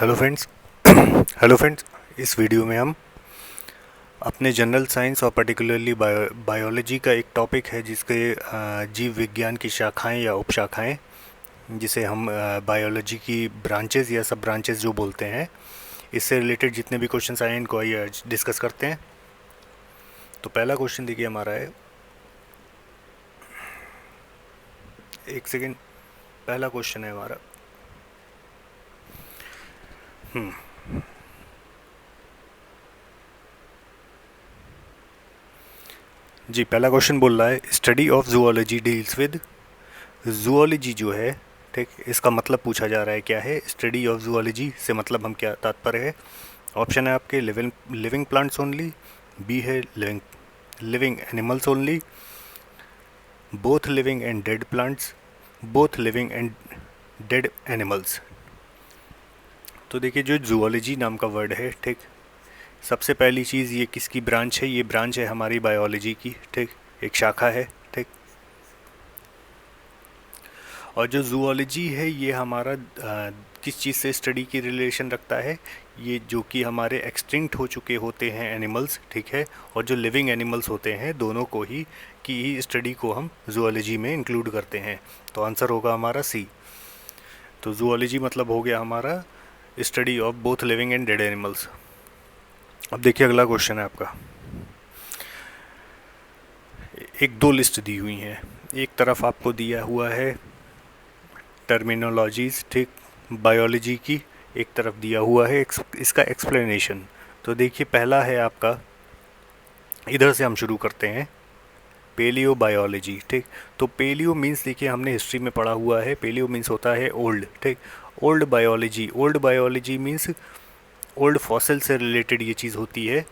Hello friends. Hello friends, इस video में हम अपने जनरल साइंस और पर्टिकुलरली बायोलॉजी का एक टॉपिक है जिसके जीव विज्ञान की शाखाएं या उपशाखाएं, जिसे हम बायोलॉजी की ब्रांचेस या सब ब्रांचेस जो बोलते हैं, इससे रिलेटेड जितने भी क्वेश्चंस आए हैं इनको आइए आज डिस्कस करते हैं। तो पहला क्वेश्चन देखिए हमारा है, एक सेकेंड, पहला क्वेश्चन है हमारा। जी, पहला क्वेश्चन बोल रहा है study of zoology deals with. Zoology जो है, ठीक, इसका मतलब पूछा जा रहा है क्या है। स्टडी ऑफ जूलॉजी से मतलब हम क्या तात्पर्य है। ऑप्शन है आपके living living plants only, B है living living animals only, both living and dead plants, both living and dead animals. तो देखिए, जो जूलॉजी नाम का वर्ड है, ठीक, सबसे पहली चीज़ ये किसकी ब्रांच है। ये ब्रांच है हमारी बायोलॉजी की, ठीक, एक शाखा है, ठीक। और जो जूलॉजी है ये हमारा किस चीज़ से स्टडी की रिलेशन रखता है। ये जो कि हमारे एक्सटिंक्ट हो चुके होते हैं एनिमल्स, ठीक है, और जो लिविंग एनिमल्स होते हैं, दोनों को ही की स्टडी को हम जूलॉजी में इंक्लूड करते हैं। तो आंसर होगा हमारा सी। तो जूलॉजी मतलब हो गया हमारा study of both living and dead animals. अब देखिए अगला क्वेश्चन है आपका। एक दो लिस्ट दी हुई हैं, एक तरफ आपको दिया हुआ है टर्मिनोलॉजीज़, ठीक, बायोलॉजी की, एक तरफ दिया हुआ है इसका एक्सप्लेनेशन। तो देखिए पहला है आपका, इधर से हम शुरू करते हैं, पेलियो बायोलॉजी, ठीक। तो पेलियो मीन्स देखिए हमने हिस्ट्री में पढ़ा हुआ है, पेलियो मीन्स होता है ओल्ड, ठीक। Old biology means old fossil से रिलेटेड ये चीज़ होती है,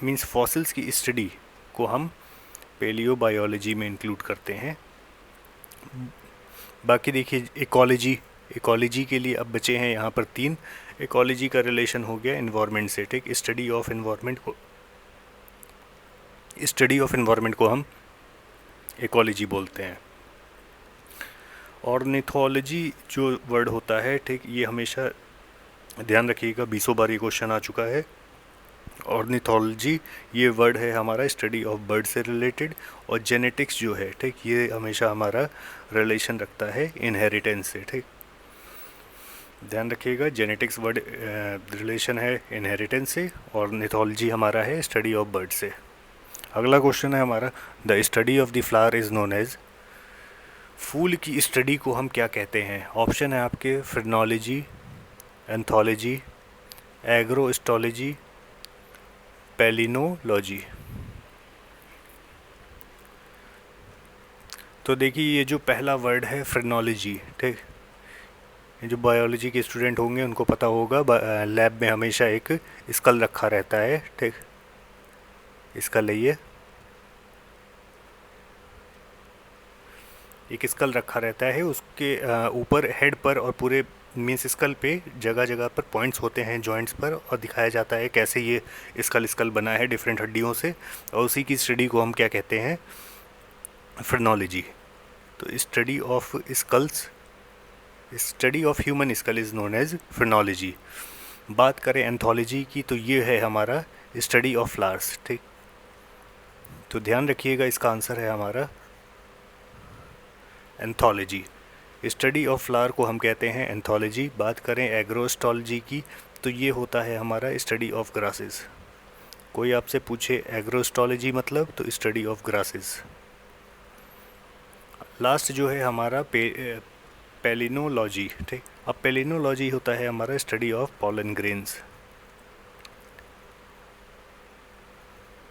मीन्स फॉसिल्स की स्टडी को हम पेलियो बायोलॉजी में इंक्लूड करते हैं। बाकी देखिए इकोलॉजी के लिए अब बचे हैं यहाँ पर तीन। इकोलॉजी का रिलेशन हो गया इन्वायरमेंट से, ठीक। स्टडी ऑफ इन्वायरमेंट को हम इकोलॉजी बोलते हैं। ऑर्निथोलॉजी जो वर्ड होता है, ठीक, ये हमेशा ध्यान रखिएगा, 20 बार ये क्वेश्चन आ चुका है। ऑर्निथोलॉजी ये वर्ड है हमारा स्टडी ऑफ बर्ड से रिलेटेड। और जेनेटिक्स जो है, ठीक, ये हमेशा हमारा रिलेशन रखता है इनहेरिटेंस से, ठीक। ध्यान रखिएगा, जेनेटिक्स वर्ड रिलेशन है इनहेरिटेंस से, और निथोलॉजी हमारा है स्टडी ऑफ बर्ड से। अगला क्वेश्चन है हमारा, the study of the flower is known as. फूल की स्टडी को हम क्या कहते हैं। ऑप्शन है आपके फ्रेनोलॉजी, एंथोलॉजी, एग्रोस्टोलॉजी, पेलिनोलॉजी। तो देखिए ये जो पहला वर्ड है फ्रेनोलॉजी, ठीक, ये जो बायोलॉजी के स्टूडेंट होंगे उनको पता होगा, लैब में हमेशा एक स्कल रखा रहता है, ठीक। स्कल है ये, एक स्कल रखा रहता है, उसके ऊपर हेड पर और पूरे मीन्स स्कल पे जगह जगह पर पॉइंट्स होते हैं जॉइंट्स पर, और दिखाया जाता है कैसे ये स्कल बना है डिफरेंट हड्डियों से, और उसी की स्टडी को हम क्या कहते हैं, फ्रेनोलॉजी। तो study of human skull is known as phrenology. बात करें एंथोलॉजी की, तो ये है हमारा स्टडी ऑफ फ्लावर्स, ठीक। तो ध्यान रखिएगा, इसका आंसर है हमारा एंथोलॉजी। स्टडी ऑफ फ्लावर को हम कहते हैं एंथोलॉजी। बात करें एग्रोस्टोलॉजी की, तो ये होता है हमारा स्टडी ऑफ ग्रासेस। कोई आपसे पूछे एग्रोस्टोलॉजी मतलब, तो स्टडी ऑफ ग्रासेस। लास्ट जो है हमारा पेलिनोलॉजी, ठीक। अब पेलिनोलॉजी होता है हमारा study of pollen grains.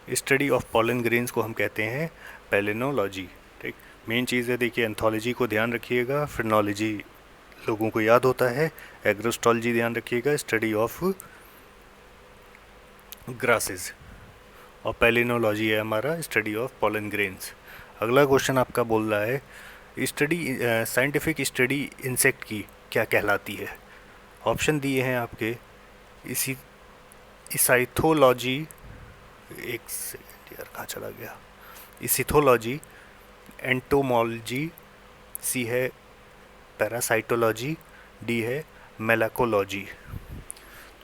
Study of pollen grains को हम कहते हैं पेलिनोलॉजी, ठीक। मेन चीज़ है, देखिए एंथोलॉजी को ध्यान रखिएगा, फ्रेनोलॉजी लोगों को याद होता है, एग्रोस्टोलॉजी ध्यान रखिएगा स्टडी ऑफ ग्रासेस, और पेलिनोलॉजी है हमारा स्टडी ऑफ पॉलन ग्रेन्स। अगला क्वेश्चन आपका बोल रहा है, साइंटिफिक स्टडी इंसेक्ट की क्या कहलाती है। ऑप्शन दिए हैं आपके, इसी इसाइथोलॉजी, एक सेकेंड यार कहाँ चला गया, इसिथोलॉजी, एंटोमोलॉजी, सी है पैरासाइटोलॉजी, डी है मेलाकोलॉजी।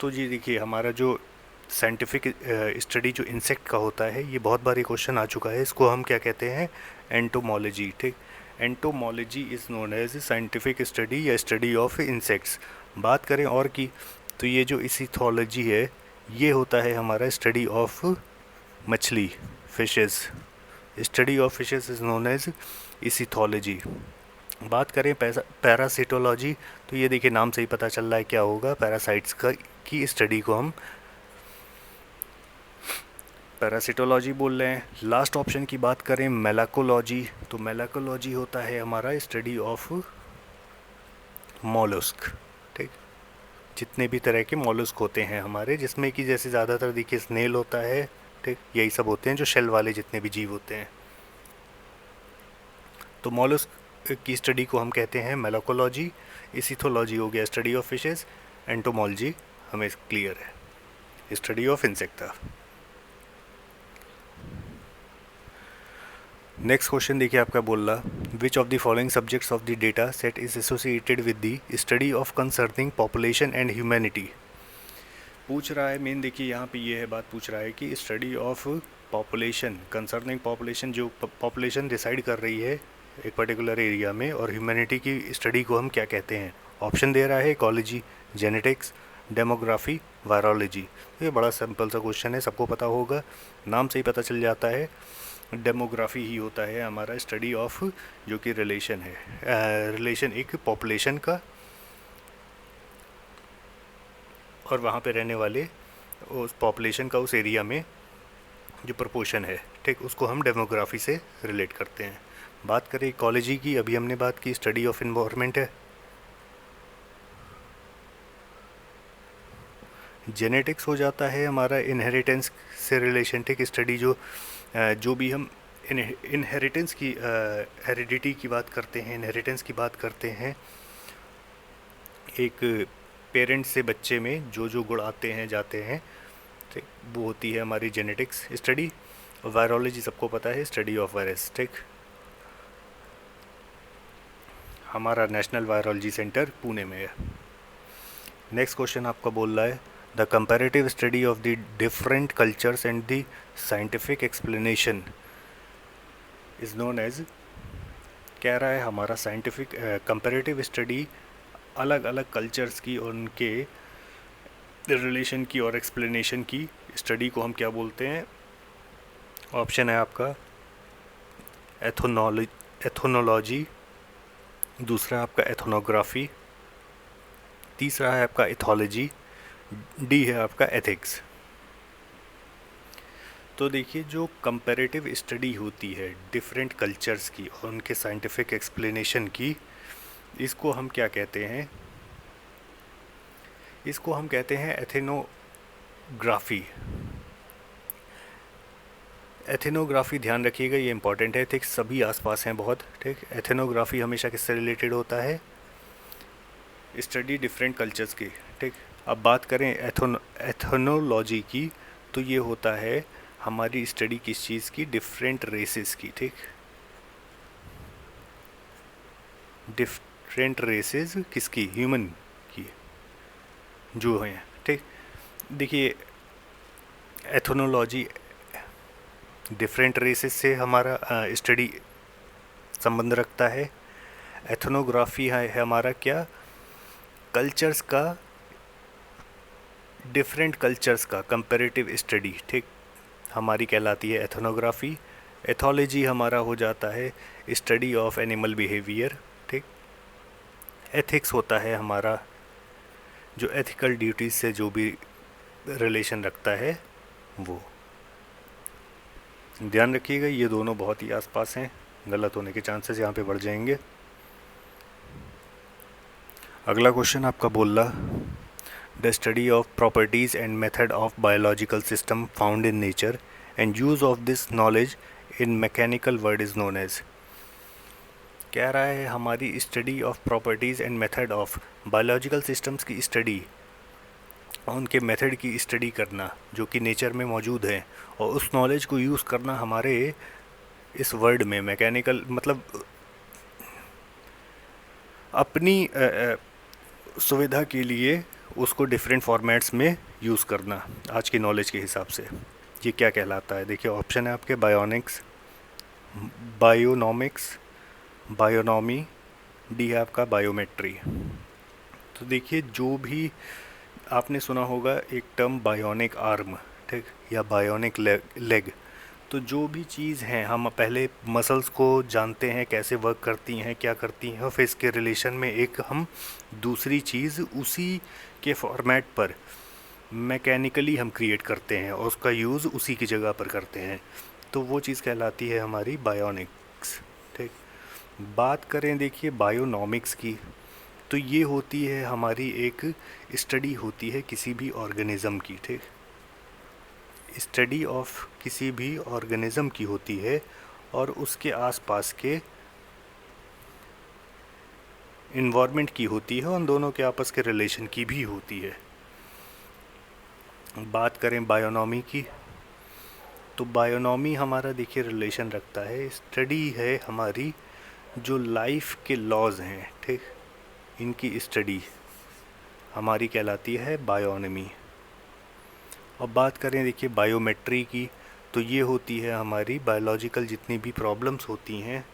तो जी देखिए, हमारा जो साइंटिफिक स्टडी जो इंसेक्ट का होता है, ये बहुत बार ये क्वेश्चन आ चुका है। इसको हम क्या कहते हैं? एंटोमोलॉजी। ठीक, entomology is known as scientific study या स्टडी ऑफ इंसेक्ट्स। बात करें और की, तो ये जो इसिथोलॉजी है, ये होता है हमारा स्टडी ऑफ मछली, fishes. Study of fishes is known as ichthyology. बात करें पैरासिटोलॉजी, तो ये देखिए नाम से ही पता चल रहा है क्या होगा। पैरासाइट्स का की स्टडी को हम पैरासिटोलॉजी बोल रहे हैं। लास्ट ऑप्शन की बात करें मेलाकोलॉजी, तो मेलाकोलॉजी होता है हमारा स्टडी ऑफ मॉलस्क। ठीक, जितने भी तरह के मॉलस्क होते हैं हमारे, जिसमें कि जैसे ज़्यादातर देखिए स्नेल होता है, ठीक, यही सब होते हैं जो शेल वाले जितने भी जीव होते हैं। तो मॉलस्क की स्टडी को हम कहते हैं मेलाकोलॉजी। इसिथोलॉजी हो गया स्टडी ऑफ फिशेस। एंटोमोलॉजी हमें क्लियर है, स्टडी ऑफ इंसेक्ट था। नेक्स्ट क्वेश्चन देखिए आपका बोल रहा, which of the following subjects of the data set is associated with the study of concerning population and humanity. पूछ रहा है मेन, देखिए यहाँ पे ये है बात, पूछ रहा है कि study of population concerning population, जो पॉपुलेशन डिसाइड कर रही है एक पर्टिकुलर एरिया में, और ह्यूमैनिटी की स्टडी को हम क्या कहते हैं? ऑप्शन दे रहा है इकोलॉजी, जेनेटिक्स, डेमोग्राफी, वायरोलॉजी। ये बड़ा सिंपल सा क्वेश्चन है, सबको पता होगा, नाम से ही पता चल जाता है। डेमोग्राफी ही होता है हमारा स्टडी ऑफ, जो कि रिलेशन है, रिलेशन एक पॉपुलेशन का और वहाँ पे रहने वाले उस पॉपुलेशन का उस एरिया में जो प्रोपोर्शन है, ठीक, उसको हम डेमोग्राफी से रिलेट करते हैं। बात करें इकोलॉजी की, अभी हमने बात की स्टडी ऑफ इन्वायरमेंट है। जेनेटिक्स हो जाता है हमारा इनहेरिटेंस से रिलेशन, ठीक, स्टडी जो भी हम इनहेरिटेंस की हेरिडिटी की बात करते हैं, इनहेरिटेंस की बात करते हैं, एक पेरेंट्स से बच्चे में जो जो गुण आते हैं जाते हैं, ठीक, वो होती है हमारी जेनेटिक्स स्टडी। वायरोलॉजी सबको पता है, स्टडी ऑफ वायरस। ठीक, हमारा नेशनल वायरोलॉजी सेंटर पुणे में है। नेक्स्ट क्वेश्चन आपका बोल रहा है, the comparative study of the different cultures and the scientific explanation is known as, कह रहा है हमारा साइंटिफिक कंपैरेटिव स्टडी अलग अलग कल्चर्स की और उनके रिलेशन की और एक्सप्लेनेशन की स्टडी को हम क्या बोलते हैं? ऑप्शन है आपका एथोनोलॉजी, दूसरा आपका एथोनोग्राफी, तीसरा है आपका इथोलॉजी, डी है आपका एथिक्स। तो देखिए, जो कंपैरेटिव स्टडी होती है डिफरेंट कल्चर्स की और उनके साइंटिफिक एक्सप्लेनेशन की, इसको हम क्या कहते हैं? इसको हम कहते हैं एथेनोग्राफी। एथेनोग्राफी ध्यान रखिएगा, ये इंपॉर्टेंट है, ठीक, सभी आसपास हैं बहुत। ठीक, एथेनोग्राफी हमेशा किससे रिलेटेड होता है? स्टडी डिफरेंट कल्चर्स की। ठीक, अब बात करें एथनोलॉजी की, तो ये होता है हमारी स्टडी किस चीज़ की? डिफरेंट रेसेस की। ठीक, डिफरेंट रेसेस किसकी? ह्यूमन की जो हैं। ठीक, देखिए एथनोलॉजी डिफरेंट रेसेस से हमारा स्टडी संबंध रखता है। एथनोग्राफी है हमारा क्या? कल्चर्स का, डिफरेंट कल्चर्स का कंपैरेटिव स्टडी, ठीक, हमारी कहलाती है एथनोग्राफी। एथोलॉजी हमारा हो जाता है स्टडी ऑफ एनिमल बिहेवियर। ठीक, एथिक्स होता है हमारा जो एथिकल ड्यूटीज से जो भी रिलेशन रखता है वो। ध्यान रखिएगा, ये दोनों बहुत ही आसपास हैं, गलत होने के चांसेस यहाँ पे बढ़ जाएंगे। अगला क्वेश्चन आपका बोल रहा, the study of properties and method of biological system found in nature and use of this knowledge in mechanical word is known as. कह रहा है हमारी study of properties and method of biological systems की study और उनके method की study करना जो कि नेचर में मौजूद है, और उस नॉलेज को यूज़ करना हमारे इस वर्ड में मैकेनिकल, मतलब अपनी सुविधा के लिए उसको डिफरेंट फॉर्मेट्स में यूज़ करना आज की नॉलेज के हिसाब से। ये क्या कहलाता है? देखिए ऑप्शन है आपके बायोनिक्स, बायोनॉमिक्स, बायोनॉमी, डी है आपका बायोमेट्री। तो देखिए जो भी आपने सुना होगा एक टर्म बायोनिक आर्म, ठीक, या बायोनिक लेग। तो जो भी चीज़ हैं हम पहले मसल्स को जानते हैं कैसे वर्क करती हैं, क्या करती हैं, और फिर इसके रिलेशन में एक हम दूसरी चीज़ उसी के फॉर्मेट पर मैकेनिकली हम क्रिएट करते हैं और उसका यूज़ उसी की जगह पर करते हैं, तो वो चीज़ कहलाती है हमारी बायोनिक्स। ठीक, बात करें देखिए बायोनॉमिक्स की, तो ये होती है हमारी एक स्टडी होती है किसी भी ऑर्गेनिज़म की। ठीक, स्टडी ऑफ किसी भी ऑर्गेनिज़म की होती है और उसके आसपास के इन्वायरमेंट की होती है, उन दोनों के आपस के रिलेशन की भी होती है। बात करें बायोनॉमी की, तो बायोनॉमी हमारा देखिए रिलेशन रखता है, स्टडी है हमारी जो लाइफ के लॉज हैं, ठीक, इनकी स्टडी हमारी कहलाती है बायोनॉमी। अब बात करें देखिए बायोमेट्री की, तो ये होती है हमारी बायोलॉजिकल जितनी भी प्रॉब्लम्स होती हैं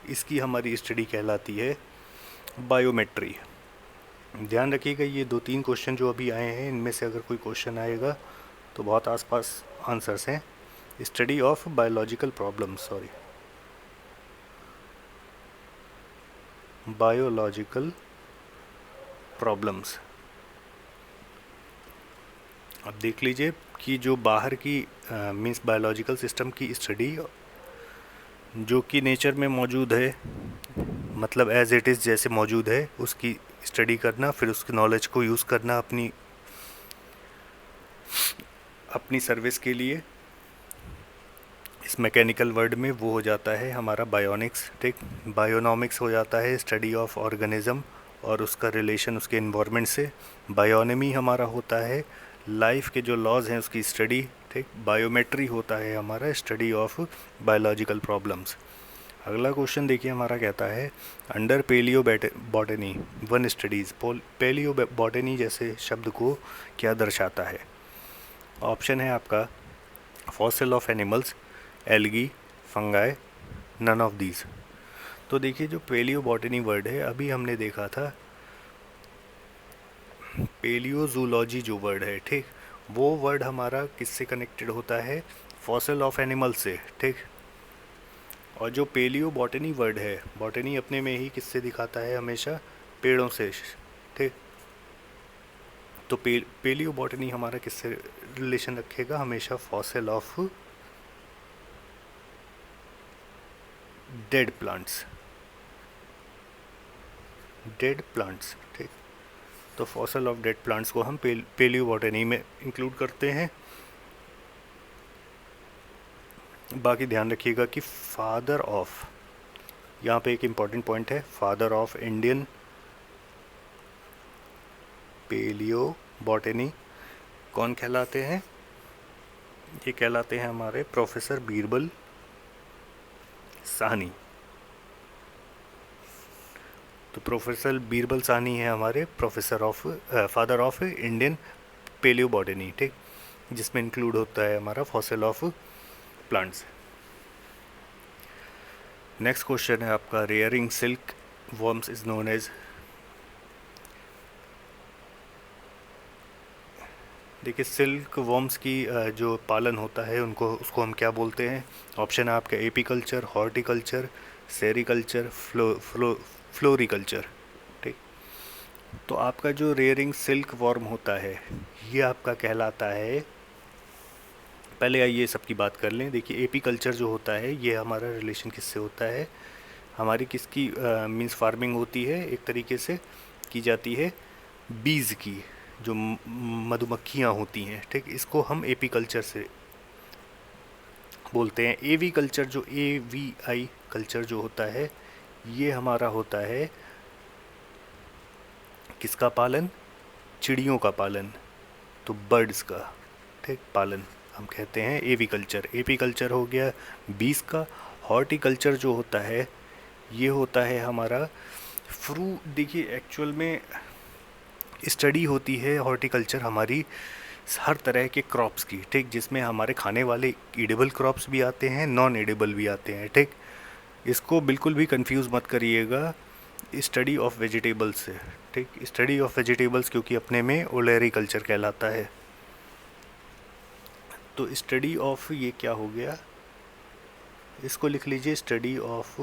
इसकी हमारी स्टडी कहलाती है बायोमेट्री। ध्यान रखिएगा ये 2-3 क्वेश्चन जो अभी आए हैं इनमें से अगर कोई क्वेश्चन आएगा तो बहुत आसपास आंसर्स हैं। Study of biological problems, sorry, biological problems. अब देख लीजिए कि जो बाहर की मीन्स बायोलॉजिकल सिस्टम की स्टडी जो कि नेचर में मौजूद है, मतलब एज इट इज़ जैसे मौजूद है उसकी स्टडी करना, फिर उसकी नॉलेज को यूज़ करना अपनी सर्विस के लिए, इस मैकेनिकल वर्ड में वो हो जाता है हमारा बायोनिक्स। ठीक, बायोनॉमिक्स हो जाता है स्टडी ऑफ ऑर्गेनिज़म और उसका रिलेशन उसके इन्वायरमेंट से। बायोनॉमी हमारा होता है लाइफ के जो लॉज हैं उसकी स्टडी। ठीक, बायोमेट्री होता है हमारा स्टडी ऑफ बायोलॉजिकल प्रॉब्लम्स। अगला क्वेश्चन देखिए हमारा कहता है under palaeobotany one studies, palaeobotany जैसे शब्द को क्या दर्शाता है? ऑप्शन है आपका fossil of animals, algae, fungi, none of these. तो देखिए जो पेलियो बॉटनी वर्ड है अभी हमने देखा था पेलियोजूलॉजी जो वर्ड है, ठीक, वो वर्ड हमारा किससे कनेक्टेड होता है? फॉसिल ऑफ एनिमल से। ठीक, और जो पेलियो बॉटनी वर्ड है, बॉटनी अपने में ही किससे दिखाता है? हमेशा पेड़ों से। ठीक, तो पेलियो बॉटनी हमारा किससे रिलेशन रखेगा? हमेशा fossil of dead plants, dead plants. ठीक, तो फॉसिल ऑफ डेड प्लांट्स को हम पेलियो बॉटनी में इंक्लूड करते हैं। बाकी ध्यान रखिएगा कि फादर ऑफ, यहाँ पे एक इम्पॉर्टेंट पॉइंट है, father of Indian paleo botany कौन कहलाते हैं? ये कहलाते हैं हमारे प्रोफेसर बीरबल साहनी। तो प्रोफेसर बीरबल साहनी है हमारे professor of father of Indian palaeobotany. ठीक, जिसमें इंक्लूड होता है हमारा fossil of plants. Next question है आपका rearing silkworms is known as. देखिए सिल्क वर्म्स की जो पालन होता है उसको हम क्या बोलते हैं? ऑप्शन है आपका एपीकल्चर, हॉर्टिकल्चर, सेरिकल्चर, फ्लोरिकल्चर। ठीक, तो आपका जो रेयरिंग सिल्क वर्म होता है ये आपका कहलाता है, पहले आइए सबकी बात कर लें। देखिए एपीकल्चर जो होता है ये हमारा रिलेशन किससे होता है? हमारी किसकी मीन्स फार्मिंग होती है एक तरीके से की जाती है बीज की, जो मधुमक्खियाँ होती हैं। ठीक, इसको हम एपीकल्चर से बोलते हैं। एवी कल्चर जो AVI कल्चर जो होता है ये हमारा होता है किसका पालन? चिड़ियों का पालन, तो बर्ड्स का, ठीक, पालन हम कहते हैं एवीकल्चर। एपीकल्चर हो गया बीज का। हॉर्टिकल्चर जो होता है ये होता है हमारा देखिए एक्चुअल में स्टडी होती है हॉर्टिकल्चर हमारी हर तरह के क्रॉप्स की, ठीक, जिसमें हमारे खाने वाले एडिबल क्रॉप्स भी आते हैं, नॉन एडिबल भी आते हैं, ठीक। इसको बिल्कुल भी कंफ्यूज मत करिएगा स्टडी ऑफ वेजिटेबल्स से, ठीक। स्टडी ऑफ वेजिटेबल्स क्योंकि अपने में ओलेरी कल्चर कहलाता है। तो स्टडी ऑफ ये क्या हो गया, इसको लिख लीजिए स्टडी ऑफ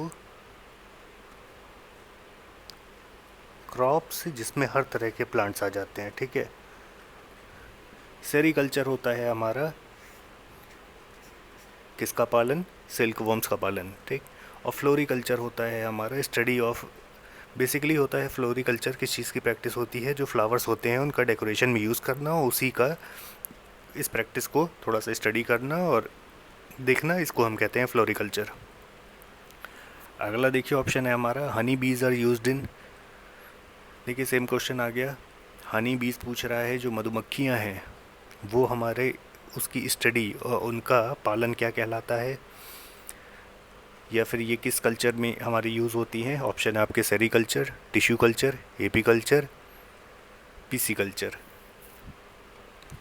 क्रॉप्स जिसमें हर तरह के प्लांट्स आ जाते हैं, ठीक है। सेरीकल्चर होता है हमारा किसका पालन, सिल्क वर्म्स का पालन, ठीक। और फ्लोरिकल्चर होता है हमारा स्टडी ऑफ, बेसिकली होता है फ्लोरिकल्चर किस चीज़ की प्रैक्टिस होती है, जो फ्लावर्स होते हैं उनका डेकोरेशन में यूज़ करना, उसी का इस प्रैक्टिस को थोड़ा सा स्टडी करना और देखना, इसको हम कहते हैं फ्लोरिकल्चर। अगला देखिए ऑप्शन है हमारा Honey bees are used in, देखिए सेम क्वेश्चन आ गया, हनी बीज पूछ रहा है जो मधुमक्खियाँ हैं वो हमारे उसकी स्टडी और उनका पालन क्या कहलाता है, या फिर ये किस कल्चर में हमारी यूज़ होती हैं। ऑप्शन है आपके sericulture, tissue culture, apiculture, pisciculture.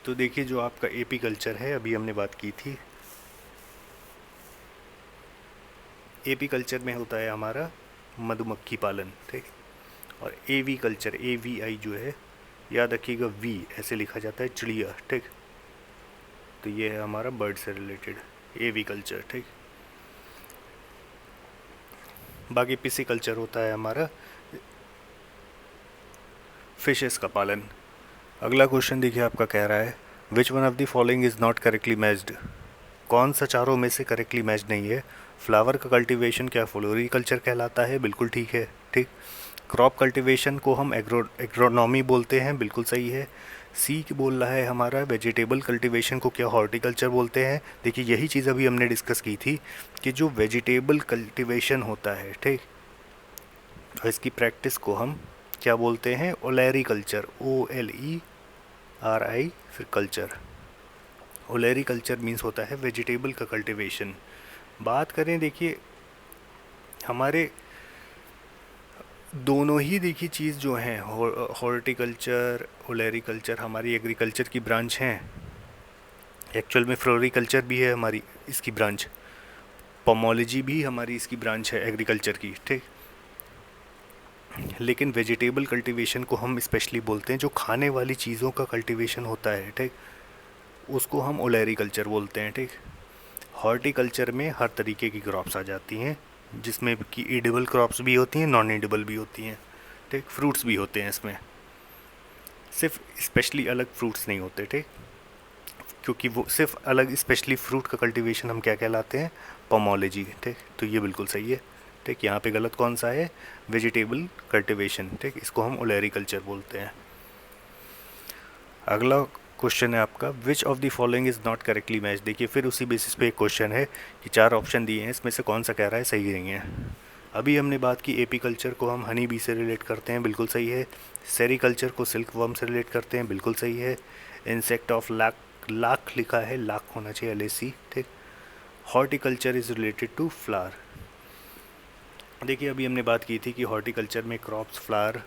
तो देखिए जो आपका एपीकल्चर है अभी हमने बात की थी, एपीकल्चर में होता है हमारा मधुमक्खी पालन, ठीक। और एवी कल्चर, AVI जो है याद रखिएगा वी ऐसे लिखा जाता है चिड़िया, ठीक। तो ये है हमारा बर्ड से रिलेटेड एवी कल्चर, ठीक। बाकी पीसी कल्चर होता है हमारा फिशेस का पालन। अगला क्वेश्चन देखिए आपका कह रहा है विच one of the following is not correctly matched, कौन सा चारों में से करेक्टली मैच नहीं है। फ्लावर का कल्टीवेशन क्या फ्लोरिकल्चर कहलाता है, बिल्कुल ठीक है, ठीक। क्रॉप कल्टीवेशन को हम एग्रोनॉमी बोलते हैं, बिल्कुल सही है। सी बोल रहा है हमारा वेजिटेबल कल्टीवेशन को क्या हॉर्टिकल्चर बोलते हैं। देखिए यही चीज़ अभी हमने डिस्कस की थी कि जो वेजिटेबल कल्टीवेशन होता है, ठीक, इसकी प्रैक्टिस को हम क्या बोलते हैं, ओलेरी कल्चर, OLERI फिर कल्चर। ओलेरी कल्चर मीन्स होता है वेजिटेबल का कल्टीवेशन। बात करें देखिए हमारे दोनों ही देखिए चीज़ जो हैं हॉर्टिकल्चर, ओलेरी कल्चर हमारी एग्रीकल्चर की ब्रांच हैं। एक्चुअल में फ्लोरिकल्चर भी है हमारी इसकी ब्रांच, पोमोलॉजी भी हमारी इसकी ब्रांच है एग्रीकल्चर की, ठीक। लेकिन वेजिटेबल कल्टीवेशन को हम स्पेशली बोलते हैं जो खाने वाली चीज़ों का कल्टीवेशन होता है, ठीक, उसको हम ओलेरी कल्चर बोलते हैं, ठीक। हॉर्टिकल्चर में हर तरीके की क्रॉप्स आ जाती हैं जिसमें कि एडिबल क्रॉप्स भी होती हैं, नॉन एडिबल भी होती हैं, ठीक। फ्रूट्स भी होते हैं इसमें, सिर्फ स्पेशली अलग फ्रूट्स नहीं होते, ठीक, क्योंकि वो सिर्फ अलग स्पेशली फ्रूट का कल्टीवेशन हम क्या कहलाते हैं, पोमोलॉजी, ठीक। तो ये बिल्कुल सही है, ठीक। यहाँ पे गलत कौन सा है, वेजिटेबल कल्टीवेशन, ठीक, इसको हम ओलेरी कल्चर बोलते हैं। अगला क्वेश्चन है आपका which of the following is not correctly match. देखिए फिर उसी बेसिस पे एक क्वेश्चन है कि 4 ऑप्शन दिए हैं, इसमें से कौन सा कह रहा है सही नहीं है। अभी हमने बात की एपी कल्चर को हम हनी बी से रिलेट करते हैं, बिल्कुल सही है। सेरीकल्चर को सिल्क वर्म से रिलेट करते हैं, बिल्कुल सही है। इंसेक्ट ऑफ लाख लिखा है, लाख होना चाहिए LAC, ठीक। Horticulture is related to flower. देखिए अभी हमने बात की थी कि हॉर्टिकल्चर में क्रॉप्स, फ्लावर,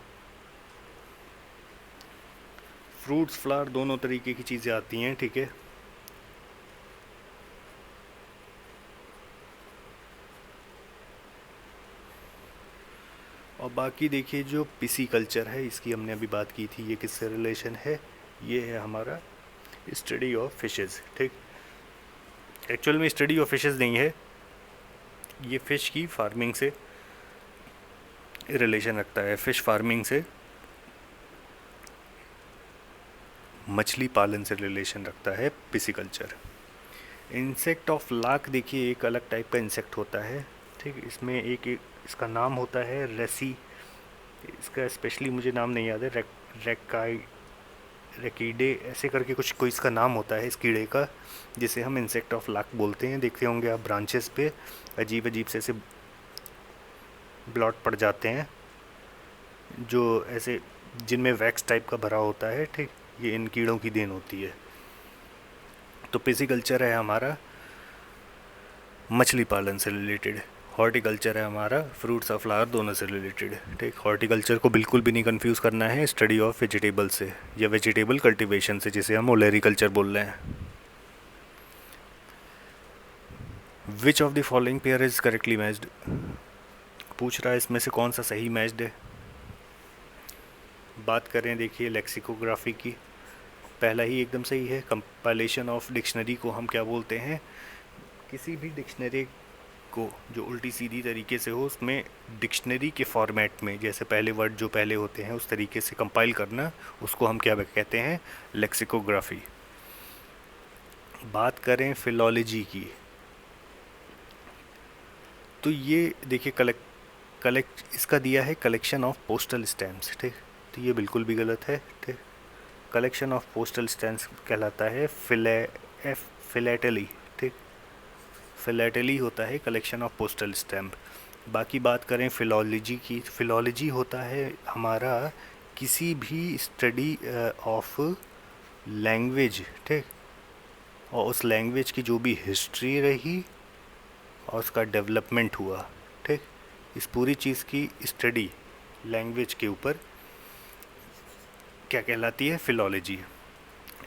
फ्रूट्स, फ्लावर दोनों तरीके की चीज़ें आती हैं, ठीक है। और बाकी देखिए जो पिसी कल्चर है इसकी हमने अभी बात की थी, ये किससे रिलेशन है, ये है हमारा स्टडी ऑफ फिशेस, ठीक। एक्चुअल में स्टडी ऑफ फिशेस नहीं है, ये फ़िश की फार्मिंग से रिलेशन रखता है, फ़िश फार्मिंग से, मछली पालन से रिलेशन रखता है पिसिकल्चर। इंसेक्ट ऑफ लाख देखिए एक अलग टाइप का इंसेक्ट होता है, ठीक। इसमें एक इसका नाम होता है रेसी, इसका स्पेशली मुझे नाम नहीं याद है, रेकीडे ऐसे करके कुछ कोई इसका नाम होता है इस कीड़े का, जिसे हम इंसेक्ट ऑफ लाख बोलते हैं। देखते होंगे आप ब्रांचेस पे अजीब अजीब से ऐसे ब्लॉट पड़ जाते हैं जो ऐसे जिनमें वैक्स टाइप का भरा होता है, ठीक। ये इन कीड़ों की देन होती है। तो पिसिकल्चर है हमारा मछली पालन से रिलेटेड। हॉर्टिकल्चर है हमारा फ्रूट्स और फ्लावर दोनों से रिलेटेड है, ठीक। हॉर्टिकल्चर को बिल्कुल भी नहीं कंफ्यूज करना है स्टडी ऑफ वेजिटेबल से या वेजिटेबल कल्टीवेशन से, जिसे हम ओलेरिकल्चर बोल रहे हैं। Which of the following pair is correctly matched, पूछ रहा है इसमें से कौन सा सही मैच्ड है। बात करें देखिए लेक्सिकोग्राफी की, पहला ही एकदम सही है। कंपाइलेशन ऑफ डिक्शनरी को हम क्या बोलते हैं, किसी भी डिक्शनरी को जो उल्टी सीधी तरीके से हो उसमें डिक्शनरी के फॉर्मेट में, जैसे पहले वर्ड जो पहले होते हैं उस तरीके से कंपाइल करना, उसको हम क्या कहते हैं, लेक्सिकोग्राफी। बात करें फिलॉलजी की, तो ये देखिए कलेक्ट इसका दिया है कलेक्शन ऑफ पोस्टल स्टैम्प्स, ठीक। तो ये बिल्कुल भी गलत है, ठीक। कलेक्शन ऑफ पोस्टल स्टैम्प्स कहलाता है फिलेटली, ठीक। फिलेटली होता है कलेक्शन ऑफ पोस्टल स्टैम्प। बाकी बात करें फिलॉलजी की, फिलॉलजी होता है हमारा किसी भी स्टडी ऑफ लैंग्वेज, ठीक, और उस लैंग्वेज की जो भी हिस्ट्री रही और उसका डेवलपमेंट हुआ, ठीक, इस पूरी चीज़ की स्टडी लैंग्वेज के ऊपर क्या कहलाती है, फिलॉलजी।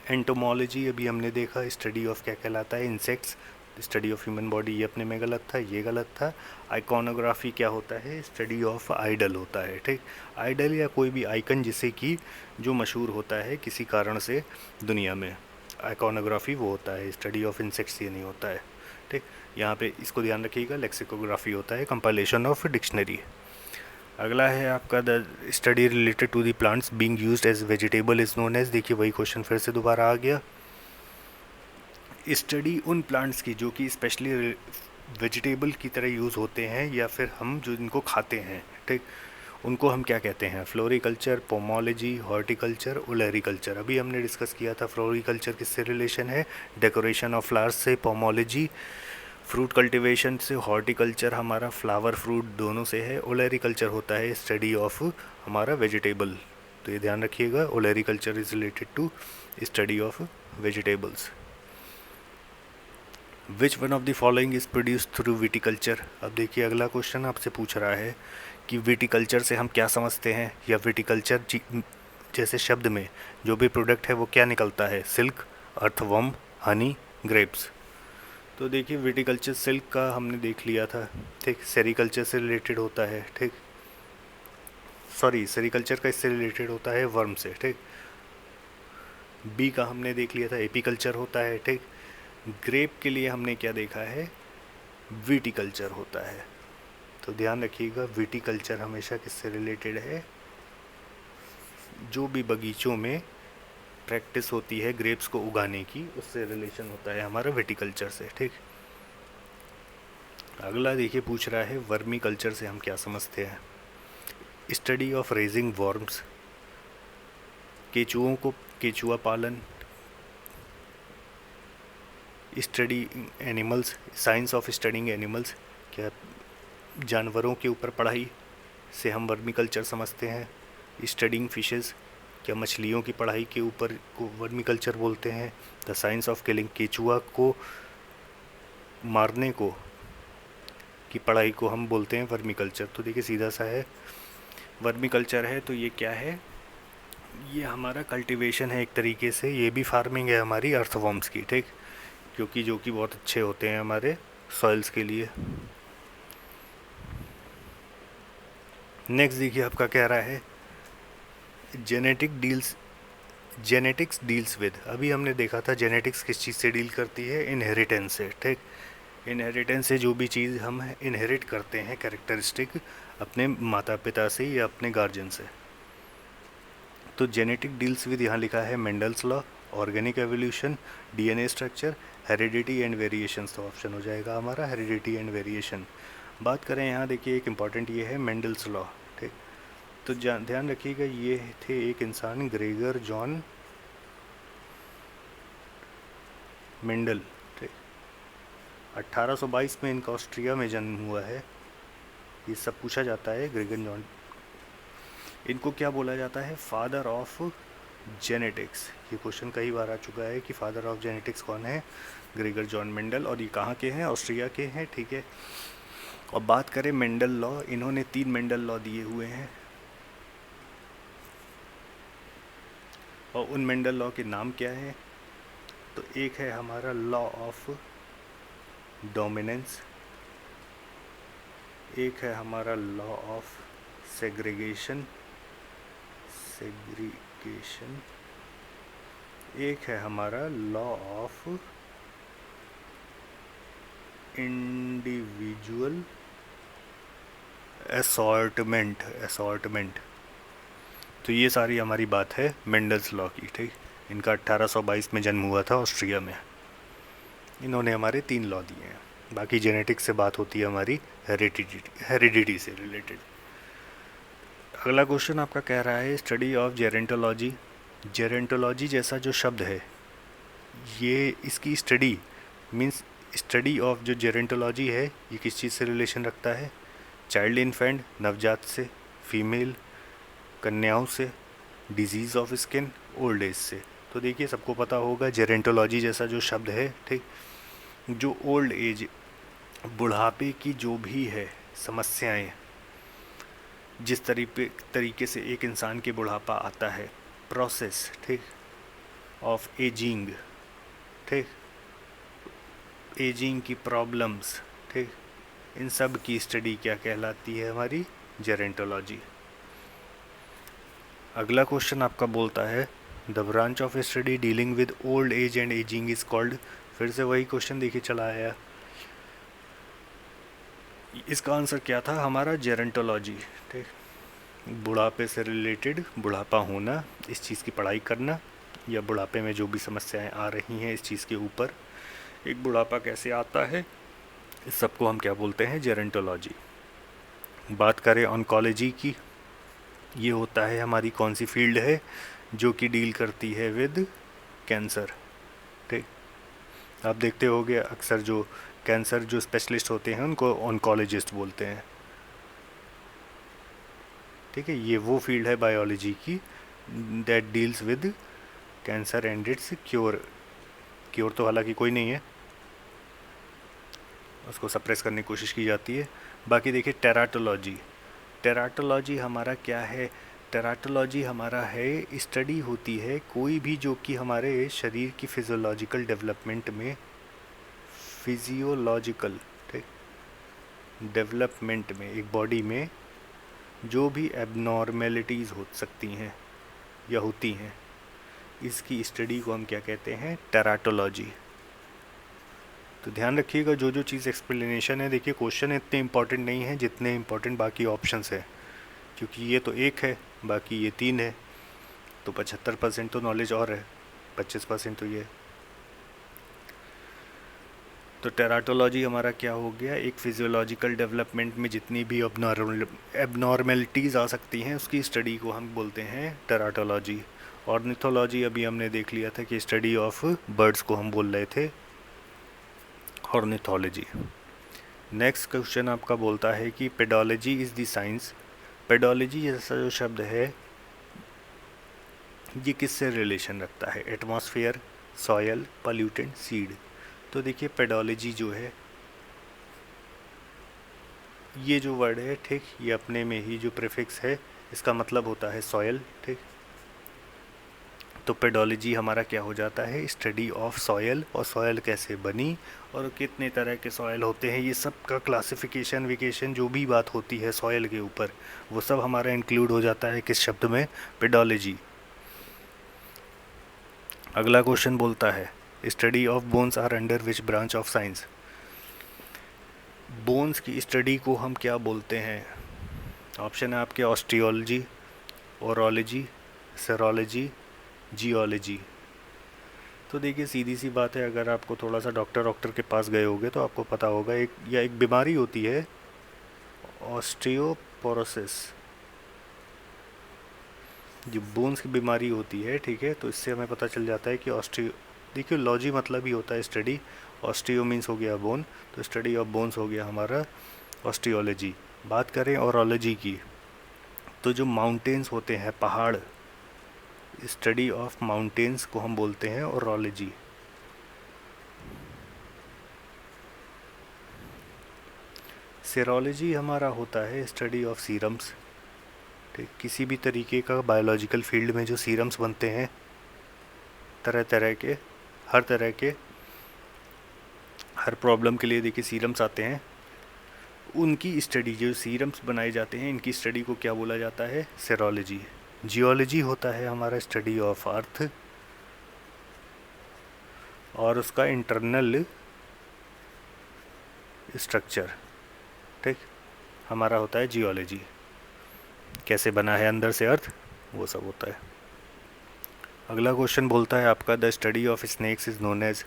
एंटोमोलॉजी अभी हमने देखा, स्टडी ऑफ क्या कहलाता है, insects. Study of human body ये अपने में गलत था, ये गलत था। आइकॉनोग्राफी क्या होता है, स्टडी ऑफ आइडल होता है, ठीक। आइडल या कोई भी आइकन जिसे कि जो मशहूर होता है किसी कारण से दुनिया में, आइकॉनोग्राफी वो होता है। स्टडी ऑफ इंसेक्ट्स ये नहीं होता है, ठीक। यहाँ पे इसको ध्यान रखिएगा, लेक्सिकोग्राफी होता है कंपाइलेशन ऑफ डिक्शनरी। अगला है आपका the study related to the plants being used as vegetable is known as, देखिए वही क्वेश्चन फिर से दोबारा आ गया। स्टडी उन प्लांट्स की जो कि स्पेशली वेजिटेबल की तरह यूज़ होते हैं या फिर हम जो इनको खाते हैं, ठीक, उनको हम क्या कहते हैं, फ्लोरिकल्चर, पोमोलॉजी, हॉर्टिकल्चर, ओलेरिकल्चर। अभी हमने डिस्कस किया था फ्लोरिकल्चर किससे रिलेशन है, डेकोरेशन ऑफ फ्लावर्स से, पोमोलॉजी फ्रूट कल्टीवेशन से, हॉर्टिकल्चर हमारा फ्लावर फ्रूट दोनों से है, ओलेरिकल्चर होता है स्टडी ऑफ हमारा वेजिटेबल। तो ये ध्यान रखिएगा, olericulture is related to study of vegetables. Which one of the following is produce through viticulture. अब देखिए अगला क्वेश्चन आपसे पूछ रहा है कि विटिकल्चर से हम क्या समझते हैं, या विटिकल्चर जैसे शब्द में जो भी प्रोडक्ट है वो क्या निकलता है, सिल्क, अर्थवर्म, हनी, ग्रेप्स। तो देखिए विटिकल्चर सिल्क का हमने देख लिया था, ठीक, सेरिकल्चर से रिलेटेड होता है, ठीक, सॉरी सेरिकल्चर का इससे रिलेटेड होता है वर्म से, ठीक। बी का हमने देख लिया था, एपीकल्चर होता है, ठीक। ग्रेप के लिए हमने क्या देखा है, विटिकल्चर होता है। तो ध्यान रखिएगा विटिकल्चर हमेशा किससे रिलेटेड है, जो भी बगीचों में प्रैक्टिस होती है ग्रेप्स को उगाने की, उससे रिलेशन होता है हमारा विटिकल्चर से, ठीक। अगला देखिए पूछ रहा है वर्मी कल्चर से हम क्या समझते हैं, स्टडी ऑफ रेजिंग वर्म्स, केचुओं को केचुआ पालन, study animals, science of studying animals, क्या जानवरों के ऊपर पढ़ाई से हम वर्मी कल्चर समझते हैं। स्टडिंग फिशेस, क्या मछलियों की पढ़ाई के ऊपर को वर्मी कल्चर बोलते हैं। द साइंस ऑफ किलिंग, केचुआ को मारने को की पढ़ाई को हम बोलते हैं वर्मी कल्चर। तो देखिए सीधा सा है, वर्मी कल्चर है तो ये क्या है, ये हमारा कल्टीवेशन है एक तरीके से, ये भी फार्मिंग है हमारी अर्थवर्म्स की, ठीक, क्योंकि जो कि बहुत अच्छे होते हैं हमारे सॉइल्स के लिए। नेक्स्ट देखिए आपका कह रहा है जेनेटिक्स डील्स विद, अभी हमने देखा था जेनेटिक्स किस चीज़ से डील करती है, इनहेरिटेंस से, ठीक। इनहेरिटेंस से जो भी चीज़ हम इनहेरिट करते हैं कैरेक्टरिस्टिक अपने माता पिता से या अपने गार्जियन से। तो जेनेटिक डील्स विद यहाँ लिखा है Mendel's law, organic evolution, DNA structure, heredity and variations. तो ऑप्शन हो जाएगा हमारा हेरिडिटी एंड वेरिएशन। बात करें यहाँ देखिए एक इम्पॉर्टेंट ये है मेंडल्स लॉ, ठीक। तो ध्यान रखिएगा ये थे एक इंसान ग्रेगर जॉन मेंडल, ठीक। 1822 में इनका ऑस्ट्रिया में जन्म हुआ है। ये सब पूछा जाता है ग्रेगर जॉन, इनको क्या बोला जाता है, फादर ऑफ जेनेटिक्स। ये क्वेश्चन कई बार आ चुका है कि फादर ऑफ जेनेटिक्स कौन है, ग्रेगर जॉन मेंडल, और ये कहाँ के हैं, ऑस्ट्रिया के हैं, ठीक है। और बात करें मेंडल लॉ, इन्होंने 3 मेंडल लॉ दिए हुए हैं और उन मेंडल लॉ के नाम क्या हैं? तो एक है हमारा लॉ ऑफ डोमिनेंस, एक है हमारा लॉ ऑफ सेग्रीगेशन, एक है हमारा लॉ ऑफ इंडिविजुअल असॉर्टमेंट। तो ये सारी हमारी बात है मेंडल्स लॉ की, ठीक। इनका 1822 में जन्म हुआ था ऑस्ट्रिया में। इन्होंने हमारे 3 लॉ दिए हैं। बाकी जेनेटिक्स से बात होती है हमारी हेरिडिटी से रिलेटेड। अगला क्वेश्चन आपका कह रहा है स्टडी ऑफ जेरेंटोलॉजी। जेरेंटोलॉजी जैसा जो शब्द है, ये इसकी स्टडी मीन्स स्टडी ऑफ जो जेरेंटोलॉजी है, ये किस चीज़ से रिलेशन रखता है? चाइल्ड इन्फेंट, नवजात से, फीमेल कन्याओं से, disease of skin, old age से। तो देखिए सबको पता होगा जेरेंटोलॉजी जैसा जो शब्द है, ठीक, जो ओल्ड एज बुढ़ापे की जो भी है समस्याएं, जिस तरीके से एक इंसान के बुढ़ापा आता है, प्रोसेस, ठीक, ऑफ एजिंग, ठीक, एजिंग की प्रॉब्लम्स, ठीक, इन सब की स्टडी क्या कहलाती है? हमारी जेरेंटोलॉजी। अगला क्वेश्चन आपका बोलता है the branch of study dealing with old age and ageing is called. फिर से वही क्वेश्चन देखिए चला आया। इसका आंसर क्या था हमारा? जेरेंटोलॉजी, ठीक, बुढ़ापे से रिलेटेड, बुढ़ापा होना, इस चीज़ की पढ़ाई करना, या बुढ़ापे में जो भी समस्याएं आ रही हैं इस चीज़ के ऊपर, एक बुढ़ापा कैसे आता है, इस सबको हम क्या बोलते हैं? जेरेंटोलॉजी। बात करें ऑन्कोलॉजी की, ये होता है हमारी कौन सी फील्ड है जो कि डील करती है विद कैंसर, ठीक। आप देखते होंगे अक्सर जो कैंसर जो स्पेशलिस्ट होते हैं उनको ऑन्कोलॉजिस्ट बोलते हैं, ठीक है। ये वो फील्ड है बायोलॉजी की that deals with cancer and it's cure तो हालांकि कोई नहीं है, उसको सप्रेस करने की कोशिश की जाती है। बाकी देखिए टेराटोलॉजी हमारा क्या है? टेराटोलॉजी हमारा है स्टडी होती है कोई भी जो कि हमारे शरीर की फिजियोलॉजिकल डेवलपमेंट में, ठीक, डेवलपमेंट में, एक बॉडी में जो भी एबनॉर्मेलिटीज़ हो सकती हैं या होती हैं, इसकी स्टडी को हम क्या कहते हैं? टेराटोलॉजी। तो ध्यान रखिएगा जो जो चीज़ एक्सप्लेनेशन है, देखिए क्वेश्चन इतने इंपॉर्टेंट नहीं है जितने इंपॉर्टेंट बाकी ऑप्शंस है, क्योंकि ये तो एक है, बाकी ये 3 है, तो 75% तो नॉलेज और है, 25% तो ये। तो टेराटोलॉजी हमारा क्या हो गया? एक फिजियोलॉजिकल डेवलपमेंट में जितनी भी एबनॉर्मेलिटीज़ आ सकती हैं उसकी स्टडी को हम बोलते हैं टेराटोलॉजी। ऑर्निथोलॉजी अभी हमने देख लिया था कि स्टडी ऑफ बर्ड्स को हम बोल रहे थे ऑर्निथोलॉजी। नेक्स्ट क्वेश्चन आपका बोलता है कि pedology is the science. Pedology जैसा जो शब्द है ये किससे रिलेशन रखता है? Atmosphere, soil, pollutant, seed. तो देखिए पेडोलॉजी जो है, ये जो वर्ड है, ठीक, ये अपने में ही जो प्रीफिक्स है इसका मतलब होता है सॉयल, ठीक। तो पेडोलॉजी हमारा क्या हो जाता है? स्टडी ऑफ सॉयल, और सॉयल कैसे बनी और कितने तरह के सॉयल होते हैं, ये सब का क्लासिफिकेशन विकेशन जो भी बात होती है सॉयल के ऊपर, वो सब हमारा इंक्लूड हो जाता है किस शब्द में? पेडोलॉजी। अगला क्वेश्चन बोलता है study of bones are under which branch of science. Bones की स्टडी को हम क्या बोलते हैं? ऑप्शन है आपके ऑस्टियोलॉजी, ओरोलॉजी, सेरोलॉजी, जियोलॉजी। तो देखिए सीधी सी बात है, अगर आपको थोड़ा सा डॉक्टर के पास गए होगे तो आपको पता होगा एक बीमारी होती है ऑस्टियोपोरोसिस, जो बोन्स की बीमारी होती है, ठीक है। तो इससे हमें पता चल जाता है कि देखिए लॉजी मतलब ही होता है स्टडी, ऑस्टियो मीन्स हो गया बोन, तो स्टडी ऑफ बोन्स हो गया हमारा ऑस्टियोलॉजी। बात करें ओरोलॉजी की, तो जो माउंटेन्स होते हैं, पहाड़, स्टडी ऑफ माउंटेन्स को हम बोलते हैं ओरोलॉजी। सेरोलॉजी हमारा होता है स्टडी ऑफ सीरम्स, ठीक, किसी भी तरीके का बायोलॉजिकल फील्ड में जो सीरम्स बनते हैं तरह तरह के, हर प्रॉब्लम के लिए देखिए सीरम्स आते हैं, उनकी स्टडी, जो सीरम्स बनाए जाते हैं इनकी स्टडी को क्या बोला जाता है? सेरोलॉजी। जियोलॉजी होता है हमारा स्टडी ऑफ अर्थ और उसका इंटरनल स्ट्रक्चर, ठीक, हमारा होता है जियोलॉजी। कैसे बना है अंदर से अर्थ, वो सब होता है। अगला क्वेश्चन बोलता है आपका the study of snakes is known as,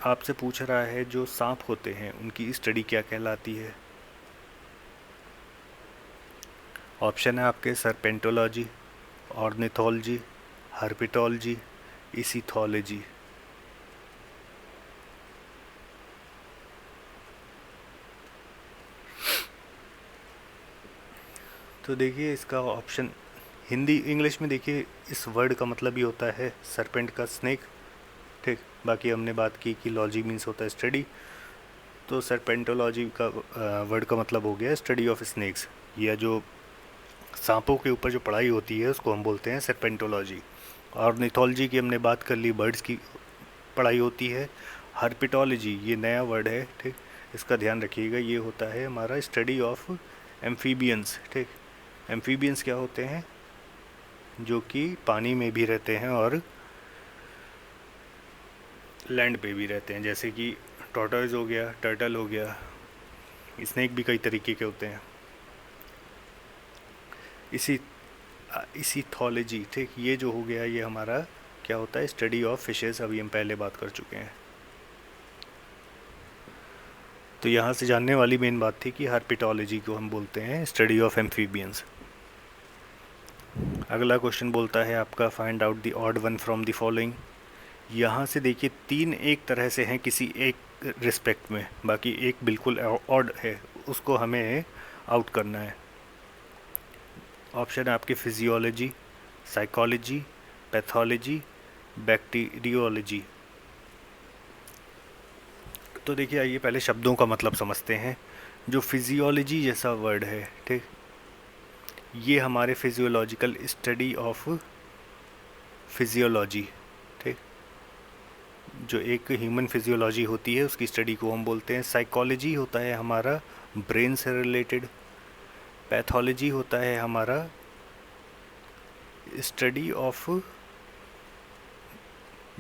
आपसे पूछ रहा है जो सांप होते हैं उनकी स्टडी क्या कहलाती है? ऑप्शन है आपके सर्पेंटोलॉजी, ऑर्निथोलॉजी, हर्पिटोलॉजी, इसिथोलॉजी। तो देखिए इसका ऑप्शन हिंदी इंग्लिश में देखिए इस वर्ड का मतलब ही होता है सरपेंट का स्नेक, ठीक। बाकी हमने बात की कि लॉजी मीन्स होता है स्टडी, तो सरपेंटोलॉजी का वर्ड का मतलब हो गया स्टडी ऑफ स्नेक्स, या जो सांपों के ऊपर जो पढ़ाई होती है उसको हम बोलते हैं सरपेंटोलॉजी। ऑर्निथोलॉजी की हमने बात कर ली, बर्ड्स की पढ़ाई होती है। हर्पिटोलॉजी ये नया वर्ड है, ठीक, इसका ध्यान रखिएगा, ये होता है हमारा स्टडी ऑफ एम्फीबियंस, ठीक। एम्फीबियंस क्या होते हैं? जो कि पानी में भी रहते हैं और लैंड पे भी रहते हैं, जैसे कि टॉर्टोइज हो गया, टर्टल हो गया, स्नेक भी कई तरीके के होते हैं। इसिथोलॉजी, ठीक, ये जो हो गया ये हमारा क्या होता है? स्टडी ऑफ फिशेस, अभी हम पहले बात कर चुके हैं। तो यहाँ से जानने वाली मेन बात थी कि हर्पिटोलॉजी को हम बोलते हैं स्टडी ऑफ एम्फीबियंस। अगला क्वेश्चन बोलता है आपका find out the odd one from the following. यहाँ से देखिए 3 एक तरह से हैं किसी एक रिस्पेक्ट में, बाकी एक बिल्कुल ऑड है, उसको हमें आउट करना है। ऑप्शन है आपके फिजियोलॉजी, साइकोलॉजी, पैथोलॉजी, बैक्टीरियोलॉजी। तो देखिए आइए पहले शब्दों का मतलब समझते हैं। जो फिजियोलॉजी जैसा वर्ड है, ठीक, ये हमारे फिजियोलॉजिकल स्टडी ऑफ फिजियोलॉजी, ठीक, जो एक ह्यूमन फिजियोलॉजी होती है उसकी स्टडी को हम बोलते हैं। साइकोलॉजी होता है हमारा ब्रेन से रिलेटेड। पैथोलॉजी होता है हमारा स्टडी ऑफ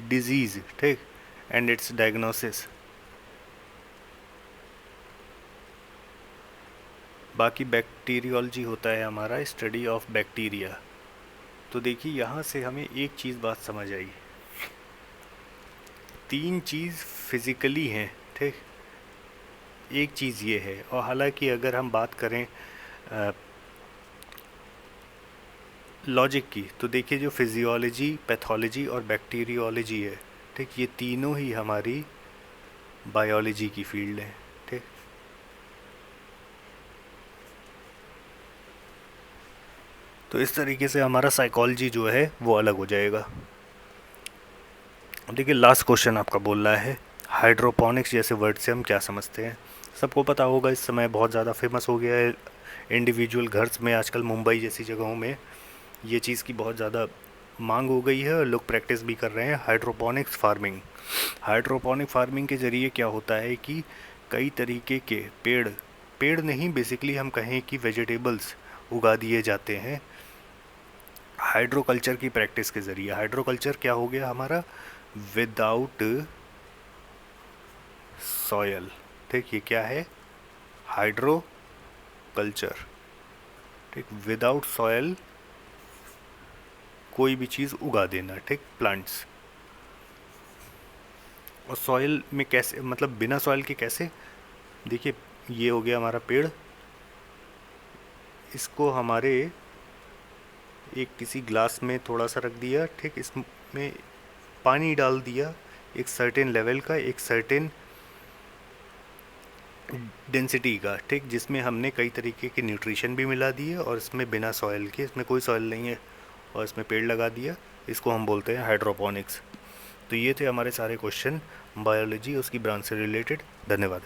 डिजीज़, ठीक, एंड इट्स डायग्नोसिस। बाकी बैक्टीरियोलॉजी होता है हमारा स्टडी ऑफ बैक्टीरिया। तो देखिए यहाँ से हमें एक चीज़ बात समझ आई, 3 चीज़ फिज़िकली हैं, ठीक, एक चीज़ ये है। और हालांकि अगर हम बात करें लॉजिक की, तो देखिए जो फिजियोलॉजी, पैथोलॉजी और बैक्टीरियोलॉजी है, ठीक, ये तीनों ही हमारी बायोलॉजी की फील्ड है, ठीक। तो इस तरीके से हमारा साइकोलॉजी जो है वो अलग हो जाएगा। देखिए लास्ट क्वेश्चन आपका बोल रहा है हाइड्रोपोनिक्स जैसे वर्ड से हम क्या समझते हैं। सबको पता होगा इस समय बहुत ज़्यादा फेमस हो गया है इंडिविजुअल घर्स में, आजकल मुंबई जैसी जगहों में ये चीज़ की बहुत ज़्यादा मांग हो गई है और लोग प्रैक्टिस भी कर रहे हैं हाइड्रोपोनिक्स फार्मिंग। हाइड्रोपोनिक फार्मिंग के ज़रिए क्या होता है कि कई तरीके के पेड़ नहीं, बेसिकली हम कहें कि वेजिटेबल्स उगा दिए जाते हैं हाइड्रोकल्चर की प्रैक्टिस के ज़रिए। हाइड्रोकल्चर क्या हो गया हमारा? विदाउट सॉयल, ठीक, ये क्या है? हाइड्रोकल्चर, ठीक, विदाउट सॉयल कोई भी चीज़ उगा देना, ठीक, प्लांट्स। और सॉइल में कैसे, मतलब बिना सॉइल के कैसे? देखिए ये हो गया हमारा पेड़, इसको हमारे एक किसी ग्लास में थोड़ा सा रख दिया, ठीक, इसमें पानी डाल दिया एक सर्टेन लेवल का, एक सर्टेन डेंसिटी का, ठीक, जिसमें हमने कई तरीके के न्यूट्रिशन भी मिला दिए और इसमें बिना सॉइल के, इसमें कोई सॉइल नहीं है, और इसमें पेड़ लगा दिया, इसको हम बोलते हैं हाइड्रोपोनिक्स। तो ये थे हमारे सारे क्वेश्चन बायोलॉजी उसकी ब्रांच से रिलेटेड। धन्यवाद।